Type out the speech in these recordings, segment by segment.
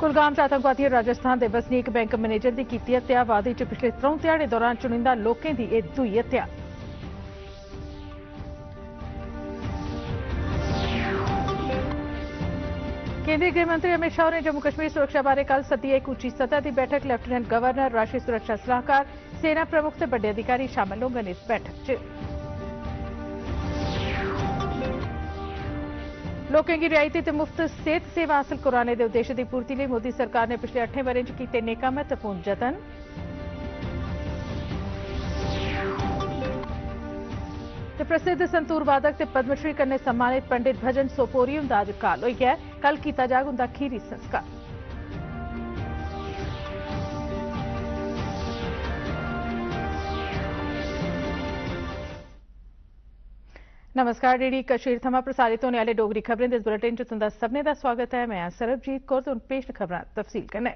कुलगाम च आतंकवादियों राजस्थान के बसनीक बैंक मैनेजर की कीती हत्या। वादी च पिछले 3 ध्याड़े दौरान चुनिंदा लोकें की यह दूई हत्या। केंद्रीय गृह मंत्री अमित शाह ने जम्मू कश्मीर सुरक्षा बारे कल सद्दी एक उच्ची सतह की बैठक। लैफ्टिनेंट गवर्नर, राष्ट्रीय सुरक्षा सलाहकार, सेना प्रमुख ते बड़े अधिकारी शामिल होंगे इस बैठक च। लोकें की रियायती ते मुफ्त सेहत सेवा हासिल कराने के उद्देश्य की पूर्ति लिए मोदी सरकार ने पिछले 8 वरें च कीते नेकां महत्वपूर्ण जतन। ते प्रसिद्ध संतूर वादक ते पद्मश्री कन्नै सम्मानित पंडित भजन सोपोरी हुंदा अज्ज काल होई गया। कल कीता जाग उंदा खीरी संस्कार। नमस्कार, डीडी कश्मीर थमां प्रसारित होने वाले डोगरी खबरें दे बुलेटिन च तुंदा सभनें दा स्वागत है। मैं सरबजीत कौर ते हुण पेश खबरां तफसील कन्नै।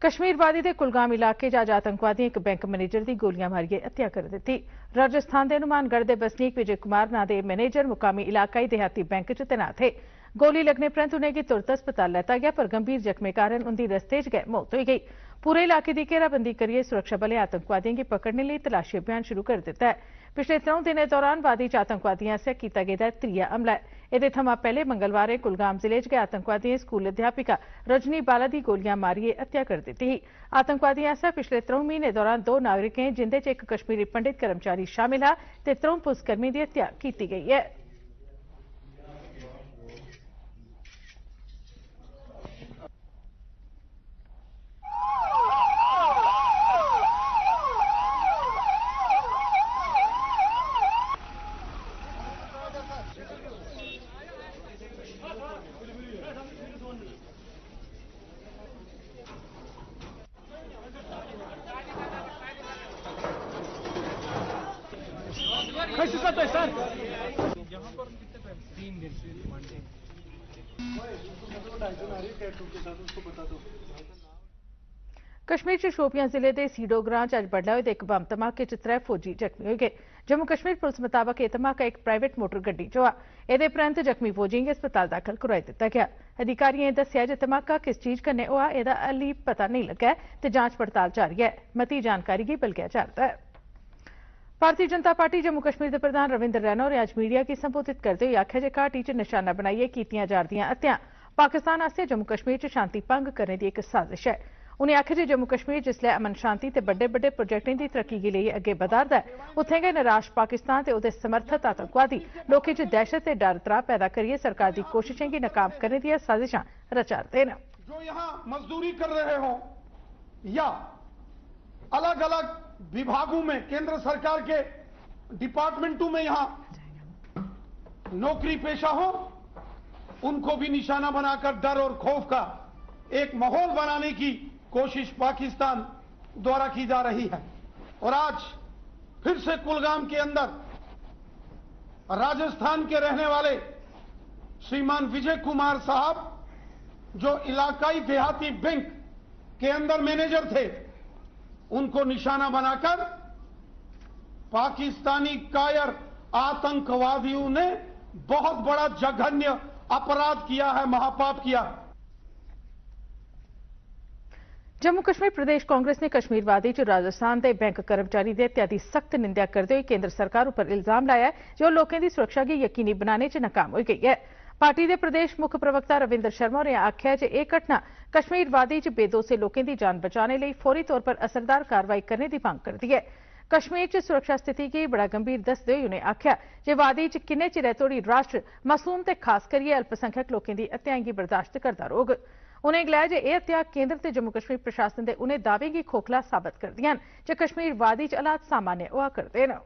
कश्मीर वादी के कुलगाम इलाके च अज्ज आतंकवादियों एक बैंक मैनेजर की गोलियां मारियै हत्या कर दी। राजस्थान के हनुमानगढ़ के बसनीक विजय कुमार नां दे मैनेजर मुकामी इलाकाई देहाती बैंक च तैनात थे। गोली लगने परैंत उन्हें तुरत अस्पताल लैता गया, पर गंभीर जख्में कारण उनकी रस्ते च गै मौत हो गई। पूरे इलाके की घेराबंदी करिए सुरक्षा बलें आतंकवादियों की पकड़ने लिए तलाशी अभियान शुरू कर दिता है। पिछले 3 दिनों दौरान वादी च आतंकवादियों आसेआ कीता गेदा त्रीया हमला है। एदे थमां पहले मंगलवारें कुलगाम जिले च गै आतंकवादियों स्कूल अध्यापिका रजनी बाला की गोलियां मारियै हत्या कर दी ही। आतंकवादियों आसेआ पिछले 3 महीने दौरान 2 नागरिकें, जिंदे च एक कश्मीरी पंडित कर्मचारी शामिल हा, ते 3 पुलिसकर्मी की हत्या की गई है। कैसे करते हैं सर? यहाँ पर कितने टाइम? 3 दिन से मंडे। कश्मीर च शोपियां जिले के सीडो ग्रां च अज्ज बडलै होए दे इक बम धमाके च 3 फौजी जख्मी हो गए। जम्मू कश्मीर पुलिस मुताबक यह धमाका एक प्राइवेट मोटर गड्डी च होआ। एदे परैंत जख्मी फौजियों गी अस्पताल दाखल करवाई दिता गया। अधिकारियों दस्सिया जे धमाका किस चीज कन्नै होआ एदा हाली पता नहीं लगा है ते जांच पड़ताल जारी है। मती जानकारी गी बलगेआ जा'रदा है। भारतीय जनता पार्टी जम्मू कश्मीर के प्रधान रविंदर रैना होरें अज्ज मीडिया की संबोधित करते हुए आख्या जे घाटी च निशाना बनाइयै कीतियां जा'रदियां हत्यां पाकिस्तान आसेआ जम्मू कश्मीर च शांति भंग करने की एक साजिश है। उन्हें आख्या जे जम्मू कश्मीर जिसलै अमन शांति ते बड्डे बड्डे प्रोजेक्टें की तरक्की गी लेइयै अग्गे बधा'रदा है, उत्थें गै निराश पाकिस्तान ते ओहदे समर्थत आतंकवादी लोकें च दहशत ते डर त्राह पैदा करियै सरकार की कोशिशें की नाकाम करने दियां साजिशां रचा'रदे न। जो यहाँ मजदूरी कर रहे हो या अलग अलग विभागों में केंद्र सरकार के डिपार्टमेंटों में यहाँ नौकरी पेशा हो, उनको भी निशाना बनाकर डर और खौफ का एक माहौल बनाने की कोशिश पाकिस्तान द्वारा की जा रही है। और आज फिर से कुलगाम के अंदर राजस्थान के रहने वाले श्रीमान विजय कुमार साहब, जो इलाकाई देहाती बैंक के अंदर मैनेजर थे, उनको निशाना बनाकर पाकिस्तानी कायर आतंकवादियों ने बहुत बड़ा जघन्य अपराध किया है, महापाप किया है। जम्मू कश्मीर प्रदेश कांग्रेस ने कश्मीर वादी च राजस्थान के बैंक कर्मचारी की हत्या की सख्त निंदा करते हुए केंद्र सरकार पर इल्जाम लाया है जो लोगों की सुरक्षा की यकीनी बनाने च नाकाम हो गई है। पार्टी के प्रदेश मुख्य प्रवक्ता रविंदर शर्मा ने आख्या जे यह घटना कश्मीर वादी च बेदोसे लोगों की जान बचाने लिए फौरी तौर पर असरदार कार्रवाई करने की मांग करती है। कश्मीर च सुरक्षा स्थिति की बड़ा गंभीर दसदे हुए उन्हें आख्या जे वादी च किन्ने चिरै तोड़ी राष्ट्र मासूम ते खास करियै अल्पसंख्यक लोगों की हत्याएं की बर्दाश्त करता रौह्ग। उन्हें गलाया जे यह हत्या केंद्र ते जम्मू कश्मीर प्रशासन के उन्हें दावे की खोखला साबित करदियां न जे कश्मीर वादी च हालात सामान्य होआ करदे न।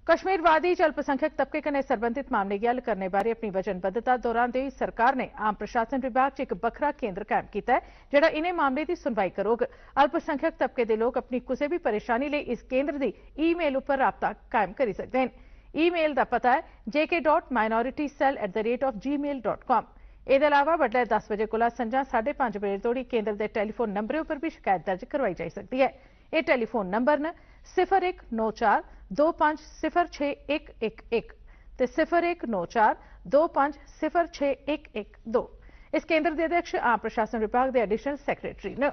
कश्मीर वादी च अल्पसंख्यक तबके कन्नै सरबंधित मामले गी हल करने बारे अपनी वचनबद्धता दोहराते हुए सरकार ने आम प्रशासन विभाग च एक बखरा केंद्र कायम किया है जिहड़ा इन्हें मामले की सुनवाई करोग। अल्पसंख्यक तबके के लोग अपनी किसी भी परेशानी लिए इस केंद्र की ईमेल उपर राबता कायम करी सकते हैं। ईमेल का पता है jk.minoritycell@gmail.com। इसके अलावा बडलै 10 बजे को संझा 5:30 बजे तोड़ी केंद्र के टेलीफोन नंबरों पर भी शिकायत दर्ज करवाई जा सकती है। यह टेलीफोन नंबर न 0194250611 ते 019425061112। इस केंद्र के अध्यक्ष आम प्रशासन विभाग के एडिशनल सैकटरी ने।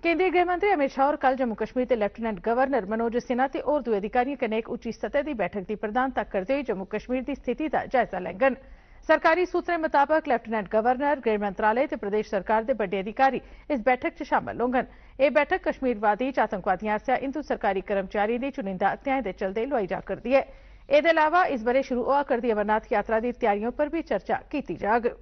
केंद्रीय गृह मंत्री अमित शाह और कल जम्मू कश्मीर के लेफ्टिनेंट गवर्नर मनोज सिन्हा ते होर दुए अधिकारियों कन्नै एक उच्ची सतह की बैठक की प्रधानता करते हुए जम्मू कश्मीर की स्थिति का जायजा लैंगन। सरकारी सूत्रें मुताबक लेफ्टिनेंट गवर्नर, गृह मंत्रालय ते प्रदेश सरकार के बड़े अधिकारी इस बैठक च शामिल होंगन। यह बैठक कश्मीर वादी च आतंकवादियों आसेआ हिंदू सरकारी कर्मचारियों की चुनिंदा हत्याएं के चलते लुआई जा करदी है। इसके अलावा इस बरे शुरू होआ करदी अमरनाथ यात्रा की तैयारियों पर भी चर्चा की जाग।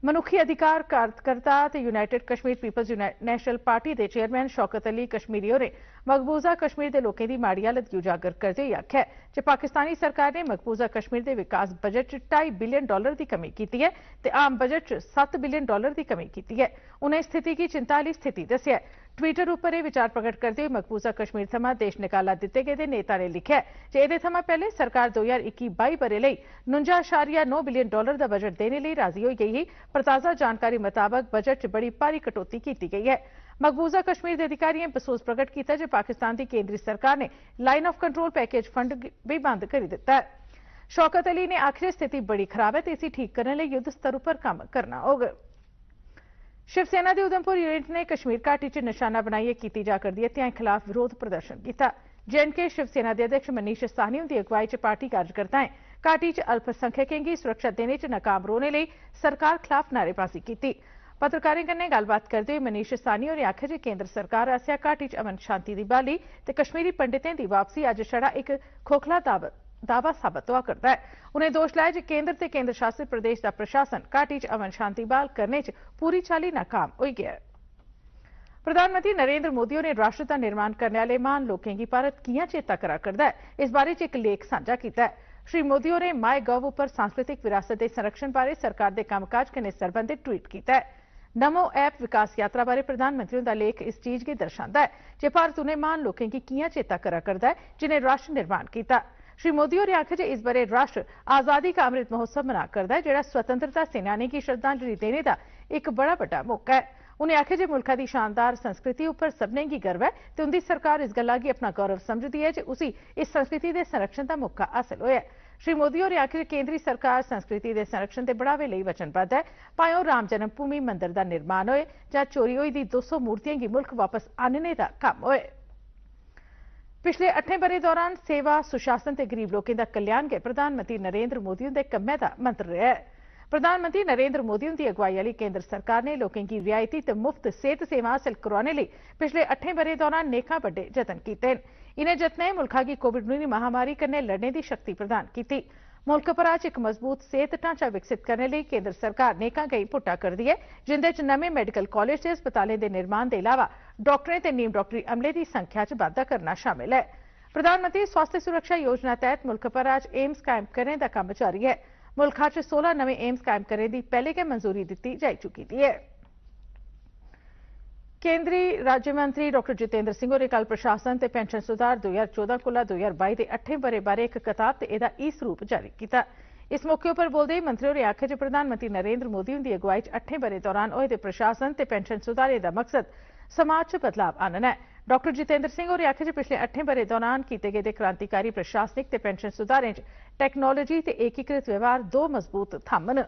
मनुखी अधिकार कार्यकर्ता ते यूनाइटेड कश्मीर पीपल्स नेशनल पार्टी के चेयरमैन शौकत अली कश्मीरी होरें मकबूजा कश्मीर के लोगों की माड़ी हालत गी उजागर करते हुए आख्या कि पाकिस्तानी सरकार ने मकबूजा कश्मीर के विकास बजट च $2.5 बिलियन की कमी की है ते आम बजट च $7 बिलियन की कमी की है। उन्हें स्थिति की चिंता वाली स्थिति दस्सिया। ट्विटर पर यह विचार प्रगट करते हुए मकबूजा कश्मीर थमां देश निकाला दिते गए नेता ने लिखा कि इहदे थमां पहले सरकार 2021-22 बरे लई $49.9 बिलियन का बजट देने लई राजी होई गई ही, पर ताज़ा जानकारी मुताबक बजट च बड़ी भारी कटौती की गई है। मकबूजा कश्मीर के अधिकारियों बसोस प्रगट किया जो पाकिस्तान की केंद्रीय सरकार ने line of control package fund भी बंद कर दिता है। शौकत अली ने आखिर स्थिति बड़ी खराब है तो इसे ठीक करने लई युद्ध स्तर पर काम करना होगा। शिवसेना के उधमपुर यूनिट ने कश्मीर घाटी च निशाना बनाइए की जा करदी हत्याएं खिलाफ विरोध प्रदर्शन किया। J&K शिवसेना के अध्यक्ष मनीष साहनी की अगुवाई च पार्टी कार्यकर्ताएं घाटी च अल्पसंख्यकें की सुरक्षा देने च नाकाम रोने लई सरकार खिलाफ नारेबाजी की। पत्रकारें कन्नै गलबात करते हुए मनीष साहनी होरें आखेआ जे केंद्र सरकार आसेआ घाटी च अमन शांति की बहाली ते कश्मीरी पंडितें की वापसी अज्ज छड़ा एक खोखला दावा साबित होआ करदा है। उन्हें दोष लाया कि केंद्र ते केंद्र शासित प्रदेश का प्रशासन घाटी च अमन शांति बहाल करने च पूरी चाली नाकाम होई गया है। प्रधानमंत्री नरेंद्र मोदी ने राष्ट्र का निर्माण करने वाले महान लोगों की भारत कियां चेता करा करदा है, इस बारे च एक लेख साझा किया है। श्री मोदी ने माई गव पर सांस्कृतिक विरासत के संरक्षण बारे सरकार के कामकाज कन्नै संबंधित ट्वीट किया है। नमो ऐप विकास यात्रा बारे प्रधानमंत्री का लेख इस चीज की दर्शाता है कि भारत उन्हें महान लोगों की कियां चेता करा करदा है जिन्हें राष्ट्र निर्माण किया। श्री मोदी ने आख्या कि इस बारे राष्ट्र आजादी का अमृत महोत्सव मना करदा है जिहड़ा स्वतंत्रता सेनानी की श्रद्धांजलि देने का एक बड़ा बड़ा मौका है। उन्हें आख्या जे मुल्का की शानदार संस्कृति उपर सबने की गर्व है तो उनकी सरकार इस गल्ला गी अपना गौरव समझती है जो उसी इस संस्कृति के संरक्षण का मौका हासिल होया। श्री मोदी ने आखिर केंद्रीय सरकार संस्कृति के संरक्षण के बढ़ावे लिए वचनबद्ध है, भावें वह राम जन्मभूमि मंदिर का निर्माण होए या चोरी हुई दी 200 मूर्तियों की मुल्क वापस आनने का काम होए। पिछले 8 बरे दौरान सेवा, सुशासन ते गरीब लोगों का कल्याण के प्रधानमंत्री नरेंद्र मोदी के कम्मै का मंत्र रहा है। प्रधानमंत्री नरेंद्र मोदी की अगुवाई वाली केंद्र सरकार ने लोगों की रियायती ते मुफ्त सेहत सेवा हासिल करवाने लिए पिछले 8 बरे दौरान नेकां बड़े जतन किए। इन्हें जतनें मुल्का की कोविड-19 महामारी कन्नै लड़ने की शक्ति प्रदान की। मुल्क भरा च एक मजबूत सेहत ढांचा विकसित करने लिए केंद्र सरकार नेकां गई पुट्टा करदी है, जिंदे च नमें मैडिकल कॉलेज ते अस्पतालें के निर्माण के अलावा डॉक्टरें ते नीम डॉक्टरी अमले की संख्या च बाद्धा करना शामिल है। प्रधानमंत्री स्वास्थ्य सुरक्षा योजना तहत मुल्क भरा च एम्स कायम करने का काम जारी है। मुल्का च 16 नवे एम्स कायम करने की पहले गै मंजूरी दी जा चुकी है। केंद्रीय राज्य मंत्री डॉक्टर जितेंद्र सिंह होरें कल प्रशासन ते पेंशन सुधार 2014 कोला 2022 के 8 बरे बारे एक किताब ते एदा ई-स्वरूप जारी किया। इस मौके पर बोलते मंत्री होरें आख्या कि प्रधानमंत्री नरेंद्र मोदी उनकी अगुवाई 8 बरे दौरान होए दे प्रशासन ते पेंशन सुधारे का मकसद समाज च बदलाव आनना है। डॉक्टर जितेंद्र सिंह होरें आख्या कि पिछले 8 बरे दौरान किए गए क्रांतिकारी प्रशासनिक ते पेंशन सुधारें च टैक्नोलॉजी ते एकीकृत व्यवहार 2 मजबूत थंभ न।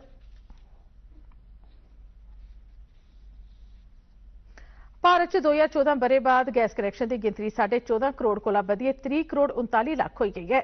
भारत च 2014 बरे बाद गैस कनैक्शन की गिनतरी 14.5 करोड़ कोला बधियै 30 करोड़ 39 लाख हो गई है।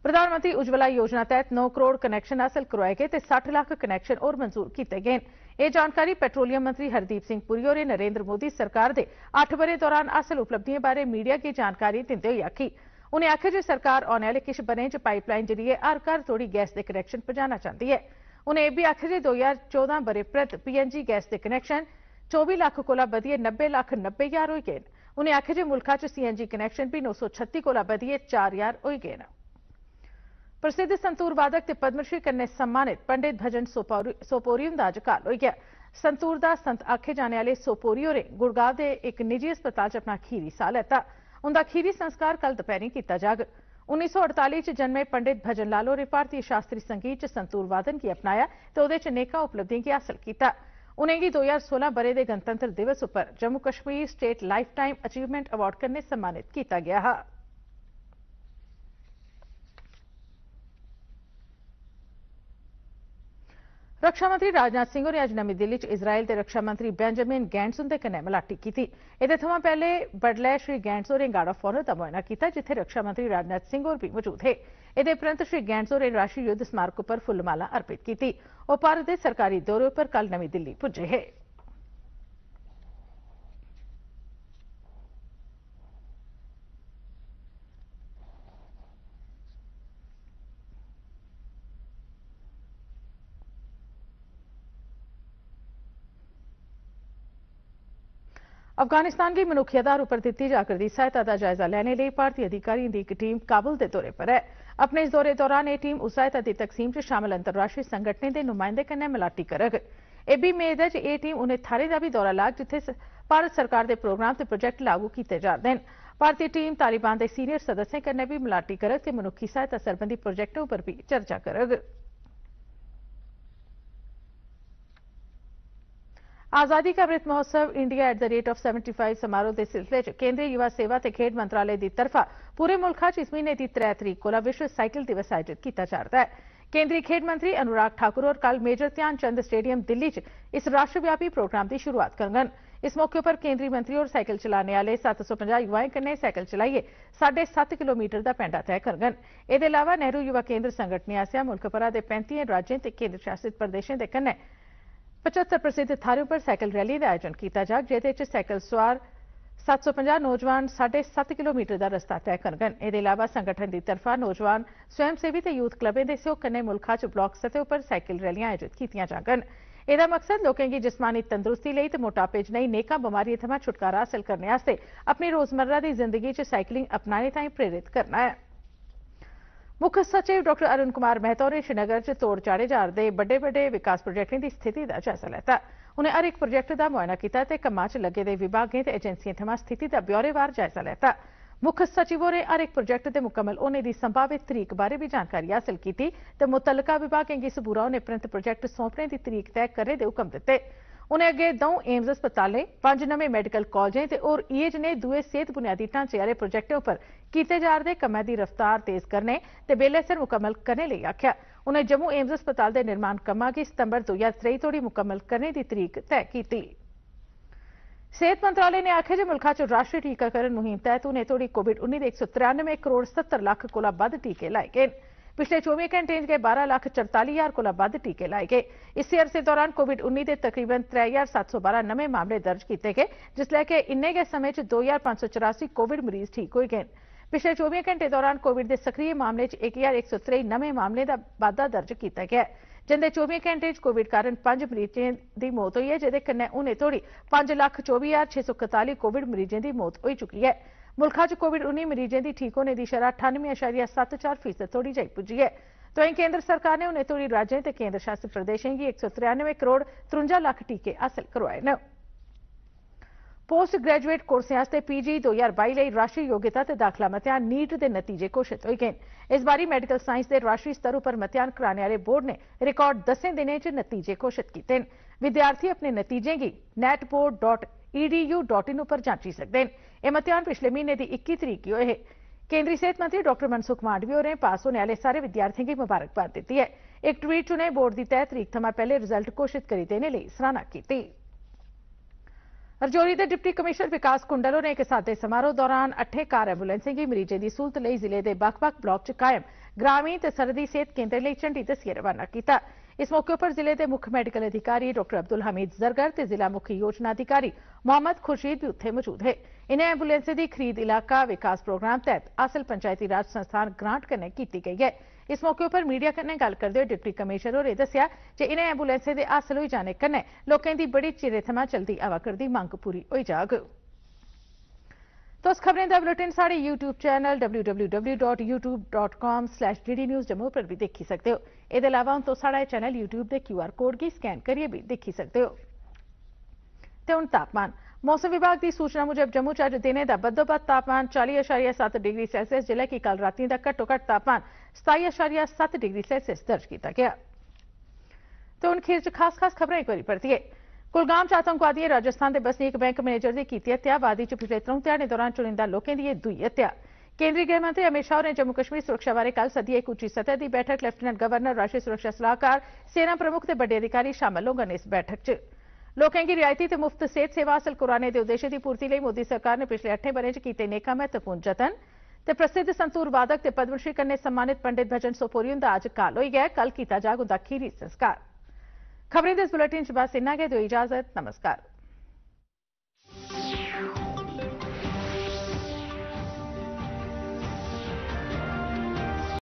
प्रधानमंत्री उज्ज्वला योजना तहत 9 करोड़ कनैक्शन हासिल करवाए गए तो 60 लाख कनैक्शन और मंजूर किए गए। यह जानकारी पेट्रोलियम मंत्री हरदीप सिंह पुरी होरें नरेंद्र मोदी सरकार के 8 बरे दौरान हासिल उपलब्धियों बारे मीडिया की जानकारी दिंदे हुए आखी। उन्हें आख्या कि सरकार आने वाले किश बरें च पाइपलाइन जरिए हर घर तोड़ी गैस के कनैक्शन पहुंचाना चाहती है। उन्हें यह भी आख्या कि 2014 बरे परत PNG गैस के कनैक्शन 24 लाख कोला बधियै 90 लाख 90 हजार हो गए। उन्हें आख्या कि मुल्का च CNG कनैक्शन भी 936 कोला बधियै 4000 हो गए। प्रसिद्ध संतूर वादक ते पद्मश्री कन्नै सम्मानित पंडित भजन सोपोरी हुंदा अज्ज काल होई गया। संतूर दा संत आखे जाने वाले सोपोरी होरें गुड़गांव के एक निजी अस्पताल च अपना खीरी साह लैता। उनका खीरी संस्कार कल दपैहरी किया जाग। 1948 च जन्मे पंडित भजन लाल होरें भारतीय शास्त्रीय संगीत च संतूर वादन की अपनाया तो उहदे च नेकां उपलब्धियां की हासिल किया। उन्हेंगी 2016 बरे के गणतंत्र दिवस पर Jammu Kashmir state life time achievement award कन्नै सम्मानित किया गया है। रक्षा मंत्री राजनाथ सिंह ने अज नवी दिल्ली च इजराइल के रक्षा मंत्री बेंजामिन गैंट्स उनके कन्नै मलाटी की। इहदे थमां पहले बडलै श्री गैंट्स होरें गार्ड ऑफ ऑनर का मुआयना किया, जिथे रक्षा मंत्री राजनाथ सिंह होर भी मौजूद है। इहदे उपरंत श्री गैंट्स होरें राष्ट्रीय युद्ध स्मारक पर फुल्लमाला अर्पित की। वह भारत के सरकारी दौरे पर कल नवी दिल्ली पुजे है। अफगानिस्तान की मनुखी आधार पर दी जाकर सहायता का जायजा लेने लिए भारतीय अधिकारियों की एक टीम काबुल के दौरे पर है। अपने इस दौरे दौरान यह टीम उस सहायता की तकसीम च शामिल अंतरराष्ट्रीय संगठनों के नुमाइंदे कन्नै मलाटी करग। यह भी उम्मीद है कि यह टीम उन्हें थारे का भी दौरा लाग जिथे भारत सरकार के प्रोग्राम ते प्रोजेक्ट लागू किए जा रहे हैं। भारतीय टीम तालिबान के सीनियर सदस्यों कन्नै भी मलाटी करग ते मनुखी सहायता संबंधी प्रोजेक्टों पर भी चर्चा करग। आजादी का अमृत महोत्सव इंडिया @75 समारोह के सिलसिले च केंद्रीय युवा सेवा ते खेड मंत्रालय की तरफा पूरे मुल्क च इस महीने की 3 तरीक को विश्व साइकिल दिवस आयोजित किया जा रहा है। केंद्रीय खेड मंत्री अनुराग ठाकुर और कल मेजर ध्यानचंद स्टेडियम दिल्ली च इस राष्ट्रव्यापी प्रोग्राम की शुरुआत करगन। इस मौके पर केंद्रीय मंत्री और साइकिल चलाने वाले 750 युवाओं कन्नै साइकिल चलाइए 7.5 किलोमीटर का पैंडा तय करगन। इसके अलावा नेहरू युवा केंद्र संगठन आसिया मुल्क भरा के 35 राज्यों ते केंद्र शासित प्रदेशों के कन्नै 75 प्रसिद्ध थारों पर साइकिल रैली का आयोजन किया जाग, जिहदे साइकिल सवार 750 नौजवान 7.5 किलोमीटर का रस्ता तय करगन। इसके अलावा संगठन की तरफा नौजवान स्वयंसेवी ते यूथ क्लबों के सहयोग कन्नै मुल्क च ब्लॉक सतह पर साइकिल रैलियां आयोजित की जागन। इसका मकसद लोगों की जिस्मानी तंदुरुस्ती लिए ते मोटापे च नहीं नेकां बीमारियों थमां छुटकारा हासिल करने वास्ते अपनी रोजमर्रा की जिंदगी च साइकिलिंग अपनाने ताईं प्रेरित करना है। मुख्य सचिव डॉ अरुण कुमार मेहता ने श्रीनगर च तोड़ चाढ़े जा रहे बड़े बड़े विकास प्रोजेक्टों की स्थिति का जायजा लिया। उन्हें हर एक प्रोजेक्ट का मुआयना किया ते कम्मां च लगे दे विभागों ते एजेंसियों थमां स्थिति का ब्यौरेवार जायजा लिया। मुख्य सचिव ने हर एक प्रोजेक्ट के मुकम्मल होने की संभावित तरीक बारे भी जानकारी हासिल की ते मुतलका विभागों की सबूरा होने परंत प्रोजेक्ट सौंपने की तरीक तय करने के हुक्म दिते। उन्हें अगे 2 एम्स अस्पतालें 5 नवे मैडिकल कॉलेजें और ईएज ने दूए सेहत बुनियादी ढांचे वाले प्रोजेक्टों पर किए जा रहे कम्मां की रफ्तार तेज करने ते बेल्ले सिर मुकम्मल करने लई आख्या। उन्हें जम्मू एम्स अस्पताल के निर्माण कम्मां की सितंबर 2023 तोड़ी मुकम्मल करने की तरीक तय की। सेहत मंत्रालय ने आख्या मुल्क च राष्ट्रीय टीकाकरण मुहिम तहत उन्हें तोड़ी कोविड-19 के 193 करोड़ 70 लाख कोला वध टीके लाए गए। पिछले 24 घंटे के 12,44,000 कोला वध टीके लाए गए। इस अरसे दौरान कोविड-19 के तकरीबन 3,712 नवे मामले दर्ज किए गए, जिसलै कि इन्ने गै समय 2,584 कोविड मरीज ठीक हो गए। पिछले 24 घंटे दौरान कोविड के सक्रिय मामले 1,123 नवे मामले का बाधा दर्ज किया गया, जिंदे 24 घंटे कोविड कारण 5 मरीजों की मौत हुई है, जिहदे कन्नै हुणे तोड़ी 5,24,641 कोविड मरीजों की मौत हो चुकी है। मुल्क च कोविड-19 मरीजों की ठीक होने की शरह 98.74% तोड़ी जाई पुजी है। तो वहीं केंद्र सरकार ने हुणे तोड़ी राज्यों ते केंद्र शासित प्रदेशों की 193 करोड़ 53 लाख टीके हासिल करवाए न। पोस्ट ग्रेजुएट कोर्सें आस्ते पीजी 2022 ਲਈ राष्ट्रीय योग्यता ते दाखला इम्तिहान नीट के नतीजे घोषित हो गए। इस बारी मेडिकल साइंस के राष्ट्रीय स्तर पर इम्तिहान कराने वाले बोर्ड ने रिकॉर्ड 10 दिनों च नतीजे घोषित किए। विद्यार्थी अपने नतीजे की netboard.edu.in पर जांची सकते हैं। यह इम्तिहान पिछले महीने की 21 तरीक की होए। केंद्रीय सेहत मंत्री डॉ मनसुख मांडविया होरें पास होने वाले सारे विद्यार्थियों की मुबारकबाद दी है। एक ट्वीट च उन्हें बोर्ड की तय तरीक थमां पहले रिजल्ट घोषित करी देने लई सराहना की। रजौरी के डिप्टी कमिश्नर विकास कुंडल होरें एक सादे समारोह दौरान 8 कार एंबुलेंसें की मरीजें की सहूलत लई जिले के बक्ख-बक्ख ब्लॉक च कायम ग्रामीण ते सरहदी सेहत केंद्र लई झंडी दस्सिए रवाना किया। इस मौके पर जिले के मुख्य मेडिकल अधिकारी डॉ अब्दुल हमीद जरगर ते जिला मुख्य योजना अधिकारी मोहम्मद खुर्शीद भी उत्थे मौजूद है। इन्हें एंबुलेंसें की खरीद इलाका विकास प्रोग्राम तहत हासिल पंचायती राज संस्थान ग्रांट कन्नै की गई है। इस मौके पर मीडिया कन्नै गल करदे होए डिप्टी कमिश्नर होरें दस्सिया कि इन्हें एंबुलेंसें के हासिल हो जाने कन्नै लोकें की बड़ी चिरे थमां चलदी आवा करदी मांग पूरी हो जाग। तो इस खबरें का बुलेटिन साढ़े यूट्यूब चैनल www.youtube.com/ddnews जम्मू पर भी देखी सकते हो। इसके अलावा हम तो साढ़ा चैनल यूट्यूब के QR कोड की स्कैन करिए भी देखी सकते हो। ते हुण तापमान मौसम विभाग की सूचना मुजब जम्मू च अज दिने का बद्धोबद्ध तापमान 40.7 डिग्री सेल्सियस जिले कि कल राती का घट्टो घट्ट तापमान 27.7 डिग्री सेल्सियस दर्ज किया गया। तो हुण खीर च खास खबरें एक बार परतिए। कुलगाम च आतंकवादियों राजस्थान के बसनीक बैंक मैनेजर की हत्या वादी च पिछले 3 ध्याड़े दौरान चुनिंदा लोगों की दुई हत्या। केंद्रीय गृह मंत्री अमित शाह ने जम्मू कश्मीर सुरक्षा बारे कल सदी एक उच्ची सतह की बैठक लेफ्टिनेंट गवर्नर राष्ट्रीय सुरक्षा सलाहकार सेना प्रमुख के बड़े अधिकारी शामिल होंगे इस बैठक च लोगों की रियायती ते मुफ्त सेहत सेवा हासिल कराने के उद्देश्य की पूर्ति लिए मोदी सरकार ने पिछले 8 बरें च कीते नेकां महत्वपूर्ण जतन ते प्रसिद्ध संतूर वादक ते पद्मश्री कन्नै सम्मानित पंडित भजन सोपोरी हुंदा अज काल होई गया। कल कीता जाग उंदा खीरी संस्कार। खबरें दे इस बुलेटिन च बस इन्ना गै। दिओ इजाजत। नमस्कार।